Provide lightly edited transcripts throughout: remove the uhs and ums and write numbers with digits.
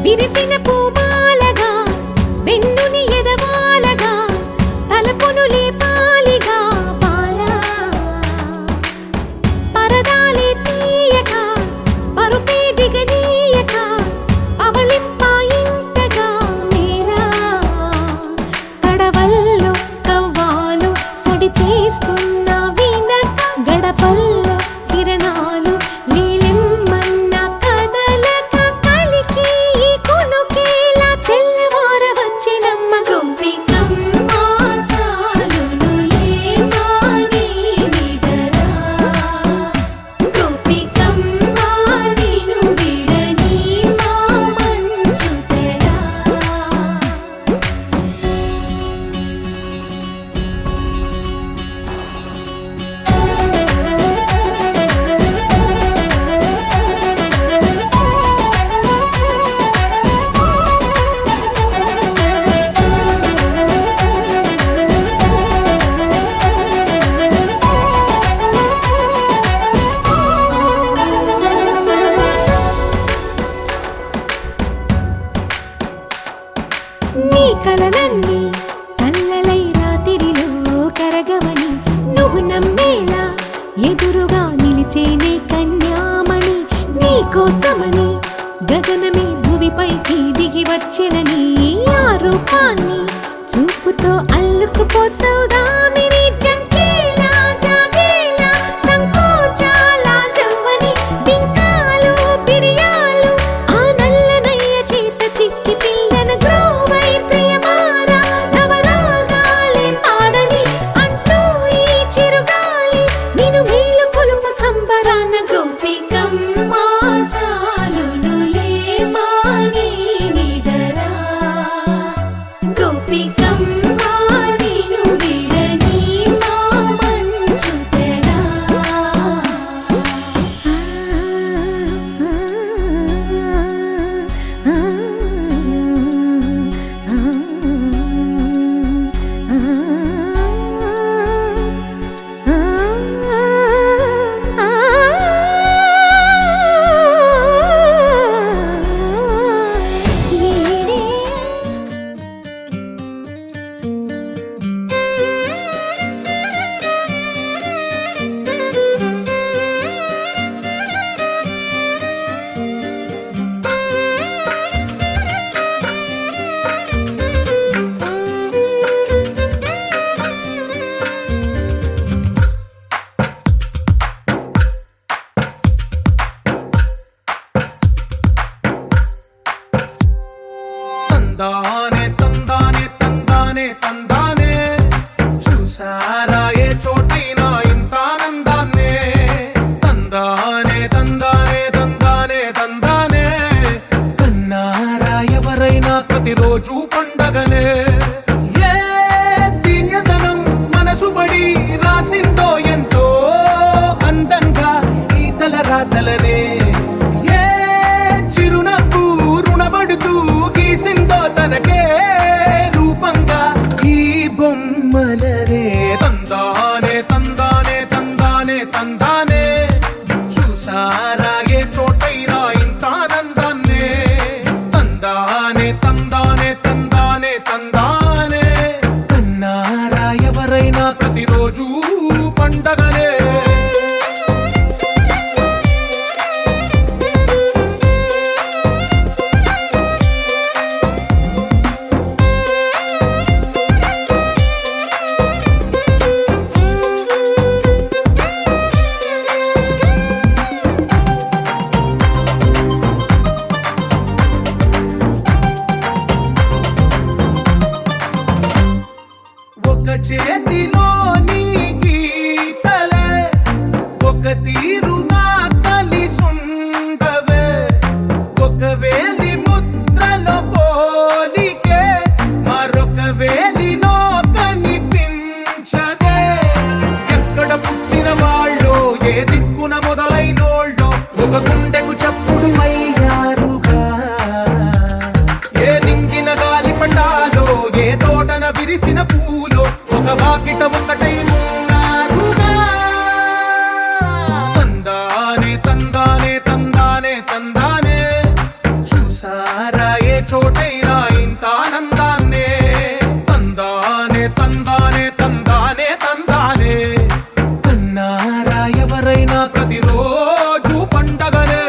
విరిసిన పూమాలగా వెన్నుని ఎదవాలగా తలపును లేపాలిగా బాలా పరదాలే తీయక పరుపే దిగనీయక అవలింపాయింతగా మేరా కడవల్లో కవ్వాలు సడి చేస్తున్న వీణక గడపల్లో కిరణాలు నీలిమ్మన్న కదలక కలికి కొనుకేలా తెల్లవార వచ్చినమ్మ గోపికమ్మ చాలునులే మాని నిదరా గోపికమ్మ నిను విడని మా మంచు తెరా నీ కలలన్నీ కల్లలై రాత్రిలో కరగవని నువ్వు నమ్మేలా ఎదురుగా నిలిచేనే కన్యామణి నీ కోసమని గగనమే భువిపైకి దిగి వచ్చెనని ఆ రూపాన్ని చూపుతో అల్లుకుపోసౌదామిని జంకేలా జాగేలా సంకోచాల జవ్వని బింకాలు బిరియాలు ఆ నల్లనయ్య చేత చిక్కి పిల్లన గ్రోవై ప్రియమారా నవరాగాలే పాడని అంటూ ఈ చిరుగాలి నిను మేలు కొలుపు సంబరాన గోపికమ్మ చాలునులే మాని నిదరా గోపికమ్మ నిను విడని మా మంచు తెరా తందానే తందానే తందానే తందానే చూసారా ఏ చోటైనా ఇంత ఆనందాన్నే తందానే తందానే తందానే తందానే కన్నారా ఎవరైనా ప్రతిరోజు పండగనే ఏ తీయదనం మనసు పడి రాసిందో ఎంతో అందంగా ఈ తలరాతలనే ఏ చిరునవ్వు రుణపడుతూ గీసిందో తనకే రూపంగా ఈ బొమ్మలనే తందానే తందానే తందానే తందానే చూసారా ఏ చోటైనా ఇంత ఆనందాన్నే తందానే తందానే తందానే విరిసిన పూలో ఒక వాకిట ఒకటై ఉన్నారుగా. తందానే తందానే తందానే తందానే చూసారా ఏ చోటైనా ఇంత ఆనందాన్నే. తందానే తందానే తందానే తందానే కన్నారా ఎవరైనా ప్రతిరోజు పండగనే.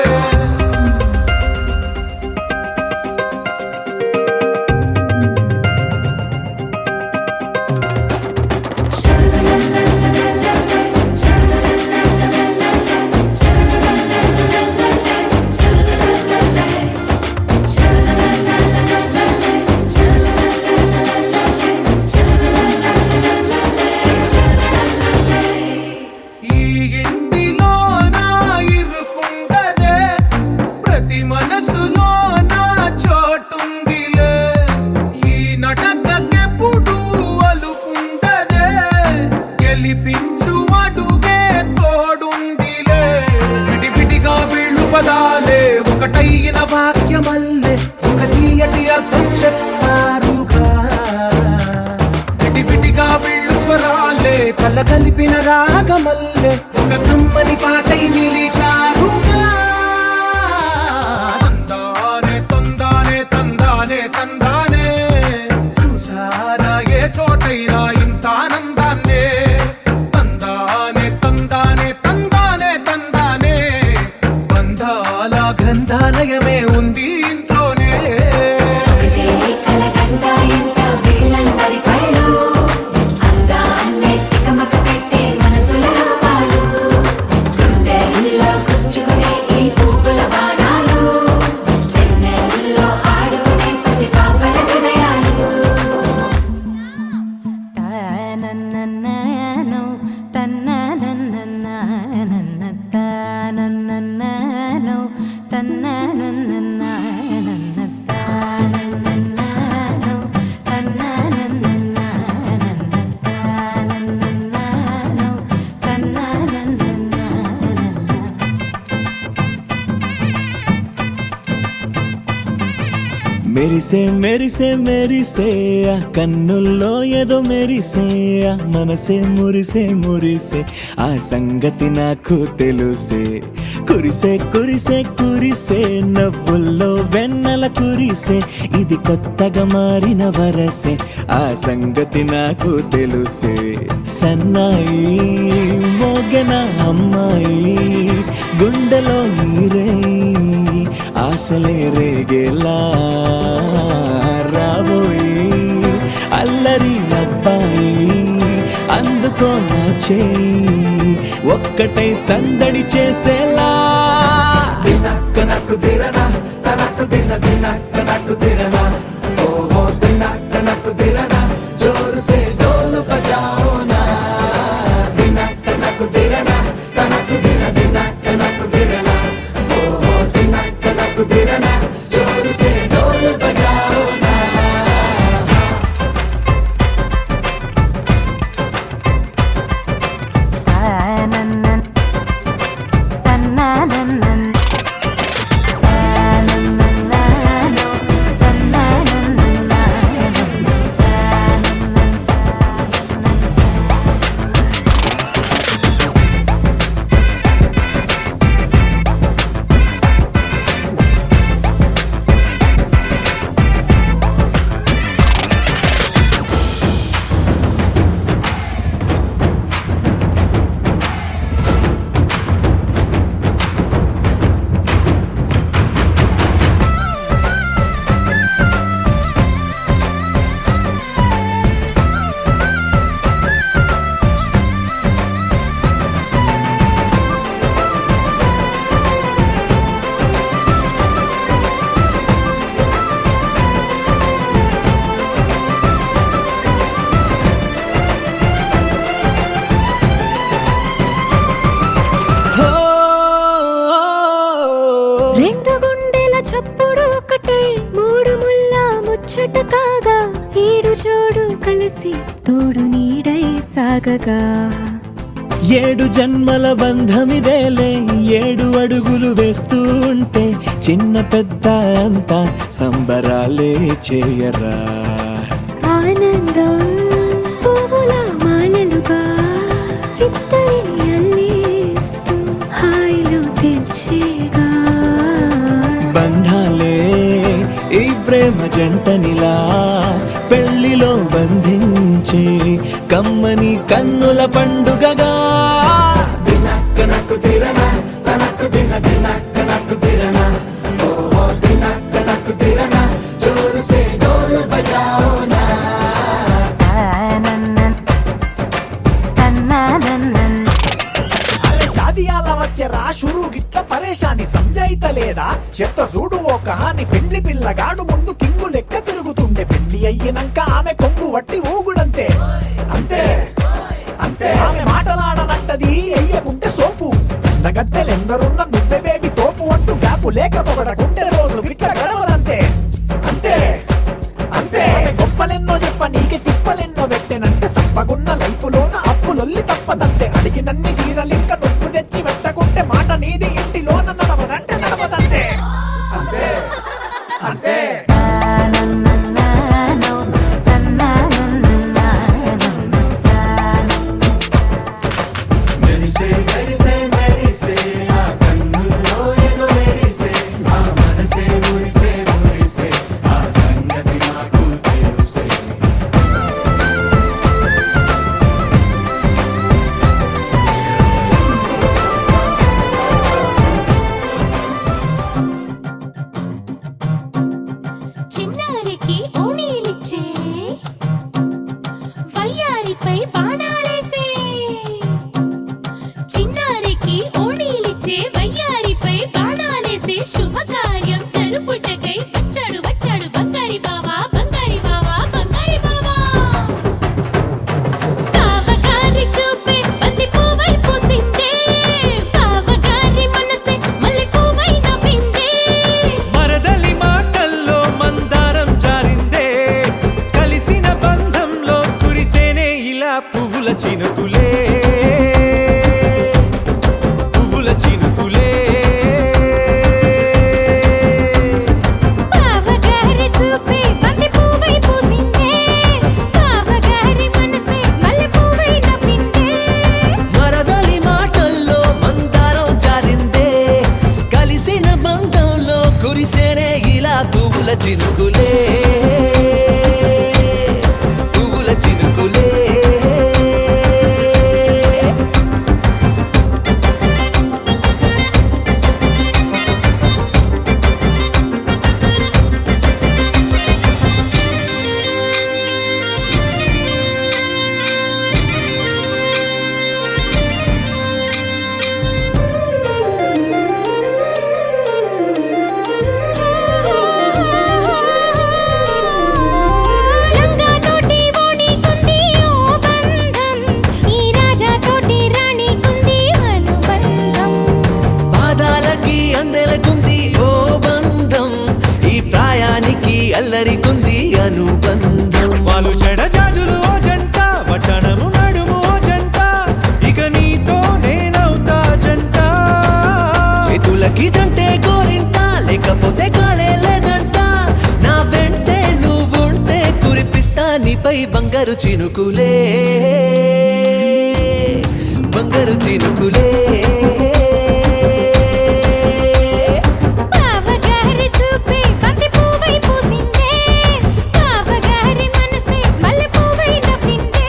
ఈ ఇంటిలోన ఇరుకుండదే ప్రతి మనసులోన చోటుందిలే. ఈ నటకెప్పుడు అలుకుండదే గెలిపించు అడుగే తోడుందిలే. విడివిడిగా వీళ్ళు పదాలే ఒకటైన వాక్యమల్లే ఒక తీయటి అర్థం చెప్పారుగా. విడివిడిగా వీళ్ళు స్వరాలే కల కలిపిన రాగమల్లే ఒక కమ్మని పాటై నిలిచారుగా. తందానే తందానే తందానే తందానే చూసారా ఏ చోటైనా ఇంత ఆనందాన్నే. తందానే తందానే తందానే తందానే బంధాల గ్రంథాలయమే ఉంది ఇంట్లోనే. ఒకటే కలగంట ఎంత వీళ్ళందరి కళ్ళు అందాన్నే తికమక పెట్టే మనసుల రూపాలు. గుండెల్లో గుచ్చుకునే ఈ పువ్వుల బాణాలు వెన్నెల్లో ఆడుకునే పసిపాపల హృదయాలు. తానన్నన్ననో తన్ననన్ననన్న తానన్నన్ననో తన్ననన్ననన్న తానన్నన్ననో తన్ననన్ననన్న తానన్నన్ననో తన్ననన్ననన్న. మెరిసే మెరిసే మెరిసే ఆ కన్నుల్లో ఏదో మెరిసే ఆ మనసే మురిసే మురిసే ఆ సంగతి నాకు తెలుసే. కురిసే కురిసే కురిసే నవ్వుల్లో వెన్నెల కురిసే ఇది కొత్తగా మారిన వరసే ఆ సంగతి నాకు తెలుసే. సన్నాయి మోగన అమ్మాయి గుండెలో ఈరే ఆశలే రేగేలా రాబోయి అల్లరి అబ్బాయి అందుకో నా చేయి ఒక్కటై సందడి చేసేలా. దినక్క నక్కు దిరనా తనకు దిన దినక్క నక్కు దిరనా ఓహో దినక్క నక్కు దిరనా జోరు సే డోలు బజాओ నా. దినక్క నక్కు దిరనా తనకు దిన దినక్క నక్కు దిరనా ఓహో దినక్క నక్కు దిరనా జోరు సే డోలు బజాओ నా. ముచ్చట కాగా ఈడు జోడు కలిసి తోడు నీడై సాగగా ఏడు జన్మల బంధమిదేలే 7 అడుగులు వేస్తూ ఉంటే చిన్న పెద్ద అంతా సంబరాలే చేయరా ఆనందం పువ్వుల మాలలుగా ఇద్దరిని అల్లేస్తూ హాయిలో తెల్చేగా బంధాలే ఈ ప్రేమ జంటనిలా పెళ్లిలో బంధించే కమ్మని కన్నుల పండుగగా దినక్కనకు తిరనా తనకు దిన దినక్కనకు తిరనా ఓ దినక్కనకు తిరనా జోరు సే డోలు బజాओ నా అరే షాదియాల వచ్చెరా షురూ గిట్ల పరేషాని సంజాయితలేదా చెత్త చూడు ఓ కహాని పెండ్లి పిల్లగాడు ముందు కింగు లెక్క తిరుగుతుండే పెళ్లి అయ్యినంక ఆమె కొంగు వట్టి ఊగుడంతే అంతే అంతే ఆమె మాటలాడనంటది ఎయ్యకుంటే సోపు నగద్దెలెందరున్న నువ్వే బేబీ తోపు అంటూ గ్యాపు లేక పొగడకుంటే రోజు గిట్ల గడవదంతే అంతే అంతే గొప్పలెన్నో చెప్ప నీకే తిప్పలెన్నో పెట్టెనంటే సప్పగున్న లైఫ్ లోన అప్పులొల్లి తప్పదంతే అడిగినన్ని చీరలింక నొప్పు తెచ్చి పెట్టకుంటే మాట నీది ఇంటిలోన నడవదంటే నడవదంతే అంతే అంతే చిన్నారికి ఓణీలిచ్చే వయ్యారిపై బాణాలేసే చిన్నారికి ఓణీలిచ్చే వయ్యారిపై బాణాలేసే శుభకార్యం జరుపుటకై వచ్చాడు వచ్చాడు బంగారి బావా బంగారి బావా బంగారి బావా బావగారి చూపే బంతి పువ్వై పూసిందే బావగారి మనసే మల్లె పువ్వై నవ్విందే మరదలి మాటల్లో మందారం జారిందే కలిసిన బంధంలో కురిసేనే ఇలా పువ్వుల చినుకులే పువ్వుల చినుకులే బావగారి చూపే బంతి పువ్వై పూసిందే బావగారి మనసే మల్లె పువ్వై నవ్విందే మరదలి మాటల్లో మందారం జారిందే కలిసిన బంధంలో కురిసేనే ఇలా పువ్వుల చినుకులే పువ్వుల చినుకులే లంగా తోటి ఓణి కుంది ఓ బంధం ఈ రాజా తోటి రాణి కుంది అనుబంధం పాదాలకి అందెలకుంది ఓ బంధం ఈ ప్రాయానికి అల్లరికుంది అనుబంధం వాళ్ళు చెడజాజులు ఓ జంట వడ్డనము నడుము ఓ జంట ఇక నీతో నేనవుతా జంట చేతులకి జంటే గోరింట లేకపోతే కాలే లేదంట నా వెంటే నువ్వుంటే కురిపిస్తా నీపై బంగారు చినుకులే బంగారు చినుకులే బావగారి చూపే బంతి పువ్వై పూసిందే బావగారి మనసే మల్లె పువ్వై నవ్విందే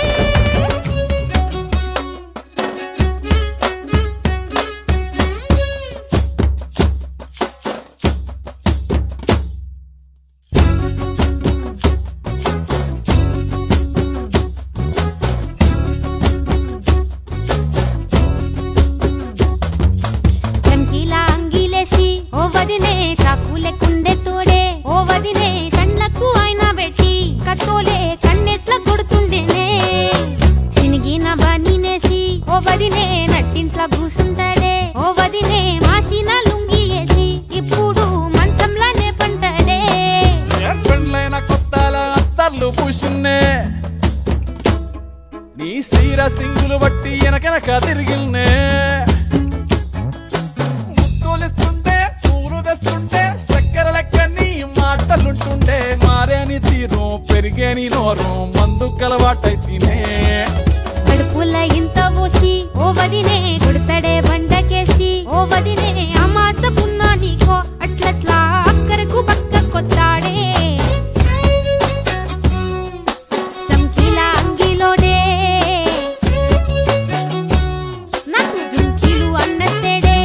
చంకీలా అంగిలేసి ఓ వదినే చాకులే కుండే తోడే ఓ వదినే కండ్లకు ఆయన పెట్టి కత్తోలే కన్నెట్ల కొడుతుండేనే చినిగిన బనీనేసి ఓ వదినే నట్టింట్ల కూసుంటాడే ఓ వదినే మాసిన లుంగి వేసి ఇప్పుడు మంచంలానే పంటాడే పెండ్లైన కొత్తల అత్తర్లు పూసిన్నే నీ సీర సింగులు బట్టి వెనకెనక తిరిగిల్నే ముత్తులిస్తుంటే పూలు తెస్తుంటే చక్కెర లెక్క నీ మాటలుంటుండే మారేని తీరు పెరిగి తిరిగే నీ నోరు మందు కలవాటైతేనే కడుపుల ఇంత పోసి ఓ వదినే కొడతడే బండకేసి ఓ వదినే అమాస పున్నా నీకో అట్లట్లా అక్కరకు పక్క కొత్తాడే చంకీలా అంగిలోడే నాకు జుంకీలు అన్నత్తేడే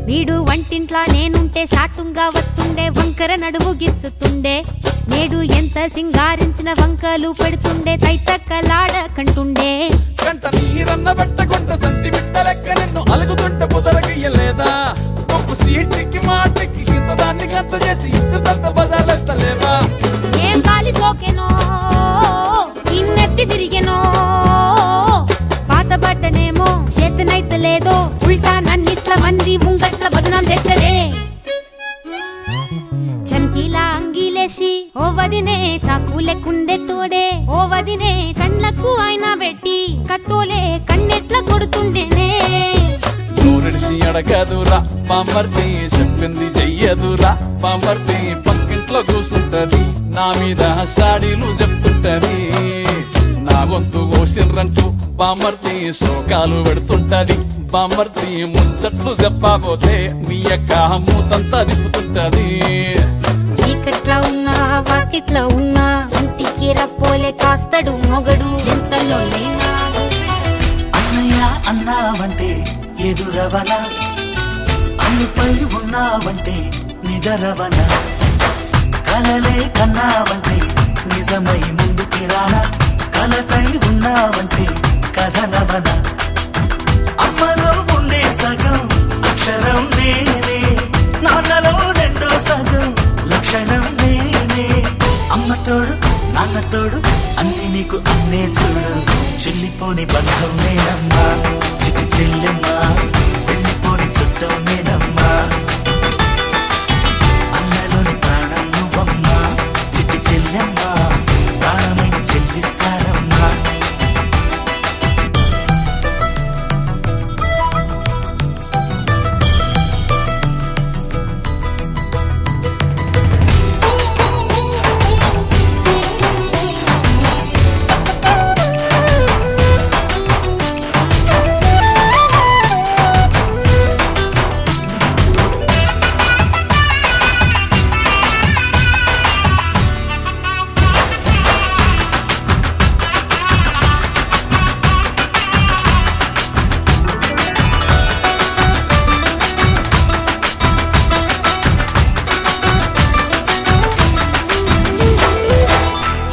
వీడు వంటింట్లా నేనుంటే సాటుంగా వస్తుండే వంకర నడువు గిచ్చుతుండే నేడు ఎంత సింగారించిన వంకలు పెడుతుండే తైతక్కలాడ కంటుండే కంట నీరన్న బట్టకొంట సంతి బిట్ట లెక్క నిన్ను అలుగుతుంటే బుదరగయ్యలేదా ఒప్పు సీటికి మాటకి ఇంత దాన్ని గంత చేసి ఇచ్చుతంత బజార్లెత్తలేవా ఏం గాలి సోకెనో ఇన్నెత్తి తిరిగెనో పాతబడ్డనేమో చేతనైతే లేదో ఉల్టా నన్నిట్ల మంది ముంగట్ల బదనాం చేస్తదే చంకీలా అంగిలేసి ఓ వదినే చాకులెక్కుండే తోడే ఓ వదినే కండ్లకు ఆయన పెట్టి కత్తోలే కన్నెట్ల కొడుతుండేనే నూరిడిసి అడగదురా పాంబర్తి చెప్పింది చెయ్యదురా పాంబర్తి పక్కింట్లో కూసుంటది నా మీద సాడీలు చెప్తుంటది నా గొంతు కోసిర్రంటూ బామర్తి శోకాలు పెడుతుంటది బామర్తి ముచ్చట్లు చెప్పబోతే మీ యొక్క మూతంతా దిప్పుతుంటది చీకట్లా ఉన్నా వాకిట్లా ఉన్నా ఇంటికి రప్పోలే కాస్తడు మొగడు ఎంతలోనైనా అన్నయ్య అన్నావంటే ఎదురవన అన్నిపై ఉన్నావంటే నిదరవన కలలే కన్నావంటే నిజమై ముందుకి రానా కలతై ఉన్నావంటే కథనవన అమ్మలో ఉండే సగం అక్షరం నేనే నాన్నలో రెండో సగం లక్షణం నేనే అమ్మ తోడు నాన్న తోడు అన్ని నీకు అన్నే చూడు చెల్లిపోని బంధం నేనమ్మా చిటి చెల్లెమ్మా వెళ్ళిపోని చుట్టం నేనమ్మా అన్నలోని ప్రాణం నువ్వమ్మా చిటి చెల్లెమ్మా ప్రాణమైన చెల్లిస్తానమ్మా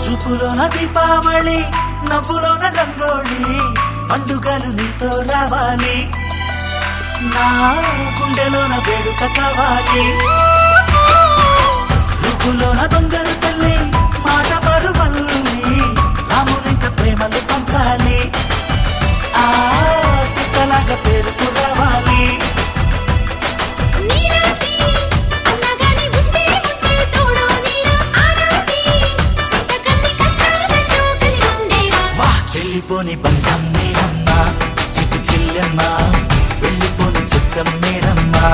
చూపులోన దీపావళి నవ్వులోన రంగోళి పండుగలు నీతో రావాలి నా గుండెలోన వేడుక కావాలి రూపులోన దొంగలు తల్లి మాట పరువల్లి రామునింట ప్రేమలు పంచాలి ఆ సీతలాగా పేరుకు రావాలి నీరాటి అన్నగాని ఉంటే ఉంటే తోడో నీడ ఆనాటి సీతకన్ని కష్టాలంటూ కలిగి ఉండేవా వా చెల్లిపోని బంధం నేనమ్మా చిట్టి చెల్లెమ్మా వెళ్ళిపోని చుట్టం నేనమ్మా